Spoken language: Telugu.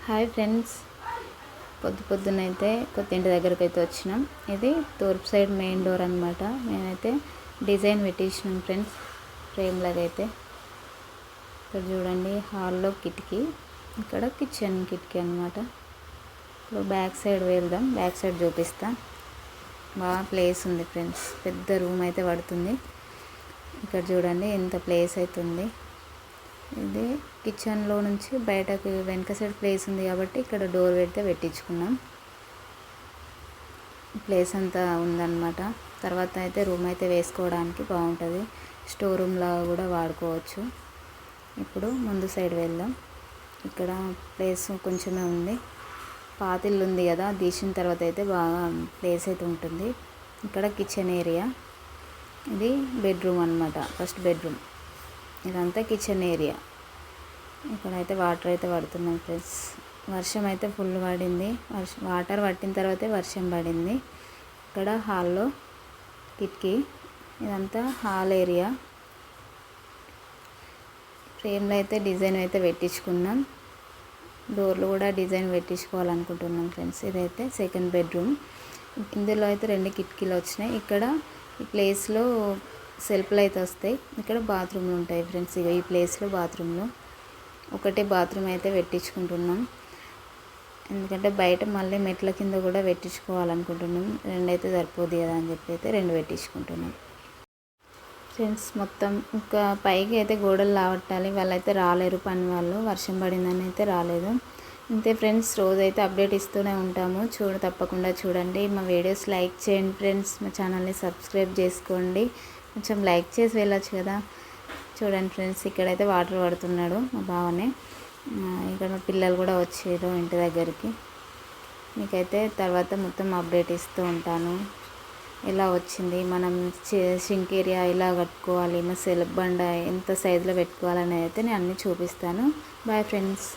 హాయ్ ఫ్రెండ్స్, పొద్దునైతే కొత్త ఇంటి దగ్గరికి అయితే వచ్చినాం. ఇది తూర్పు సైడ్ మెయిన్ డోర్ అనమాట. నేనైతే డిజైన్ పెట్టించినాం ఫ్రెండ్స్, ఫ్రేమ్ లాగా అయితే. ఇక్కడ చూడండి, హాల్లో కిటికీ, ఇక్కడ కిచెన్ కిటికీ అనమాట. ఇప్పుడు బ్యాక్ సైడ్ వెళ్దాం, బ్యాక్ సైడ్ చూపిస్తా. బాగా ప్లేస్ ఉంది ఫ్రెండ్స్, పెద్ద రూమ్ అయితే పడుతుంది. ఇక్కడ చూడండి ఎంత ప్లేస్ అవుతుంది. ఇది కిచెన్లో నుంచి బయటకు వెనక సైడ్ ప్లేస్ ఉంది కాబట్టి ఇక్కడ డోర్ పెడితే పెట్టించుకున్నాం. ప్లేస్ అంతా ఉందన్నమాట. తర్వాత అయితే రూమ్ అయితే వేసుకోవడానికి బాగుంటుంది, స్టోర్ రూమ్లా కూడా వాడుకోవచ్చు. ఇప్పుడు ముందు సైడ్ వెళ్దాం. ఇక్కడ ప్లేస్ కొంచెమే ఉంది, పాతిల్లు ఉంది కదా, తీసిన తర్వాత అయితే బాగా ప్లేస్ అయితే ఉంటుంది. ఇక్కడ కిచెన్ ఏరియా, ఇది బెడ్రూమ్ అనమాట, ఫస్ట్ బెడ్రూమ్. ఇదంతా కిచెన్ ఏరియా. ఇక్కడైతే వాటర్ అయితే పడుతున్నాం ఫ్రెండ్స్. వర్షం అయితే ఫుల్ పడింది. వాటర్ పట్టిన తర్వాతే వర్షం పడింది. ఇక్కడ హాల్లో కిటికీ, ఇదంతా హాల్ ఏరియా. ఫ్రేమ్లో అయితే డిజైన్ అయితే పెట్టించుకున్నాం. డోర్లు కూడా డిజైన్ పెట్టించుకోవాలనుకుంటున్నాం ఫ్రెండ్స్. ఇదైతే సెకండ్ బెడ్రూమ్. ఇందులో అయితే 2 కిటికీలు వచ్చినాయి. ఇక్కడ ఈ ప్లేస్లో సెల్ఫ్లు అయితే వస్తాయి. ఇక్కడ బాత్రూమ్లు ఉంటాయి ఫ్రెండ్స్. ఇక ఈ ప్లేస్లో బాత్రూమ్లు ఒకటే బాత్రూమ్ అయితే పెట్టించుకుంటున్నాం. ఎందుకంటే బయట మళ్ళీ మెట్ల కింద కూడా పెట్టించుకోవాలనుకుంటున్నాం. 2 అయితే సరిపోదు కదా అని చెప్పి అయితే 2 పెట్టించుకుంటున్నాం ఫ్రెండ్స్. మొత్తం ఇంకా పైకి అయితే గోడలు లావట్టాలి. వాళ్ళైతే రాలేరు, పని వాళ్ళు. వర్షం పడిందని అయితే రాలేదు. అంతే ఫ్రెండ్స్, రోజైతే అప్డేట్ ఇస్తూనే ఉంటాము. తప్పకుండా చూడండి. మా వీడియోస్ లైక్ చేయండి ఫ్రెండ్స్. మా ఛానల్ని సబ్స్క్రైబ్ చేసుకోండి. కొంచెం లైక్ చేసి వెళ్ళొచ్చు కదా. చూడండి ఫ్రెండ్స్, ఇక్కడైతే వాటర్ పడుతున్నాడు మా బావనే. ఇక్కడ మా పిల్లలు కూడా వచ్చారు ఇంటి దగ్గరికి. మీకైతే తర్వాత మొత్తం అప్డేట్ ఇస్తూ ఉంటాను. ఎలా వచ్చింది, మనం సింక్ ఏరియా ఎలా కట్టుకోవాలి, మా సెల్ఫ్ బండ ఎంత సైజులో పెట్టుకోవాలనేది అయితే నేను అన్నీ చూపిస్తాను. Bye friends.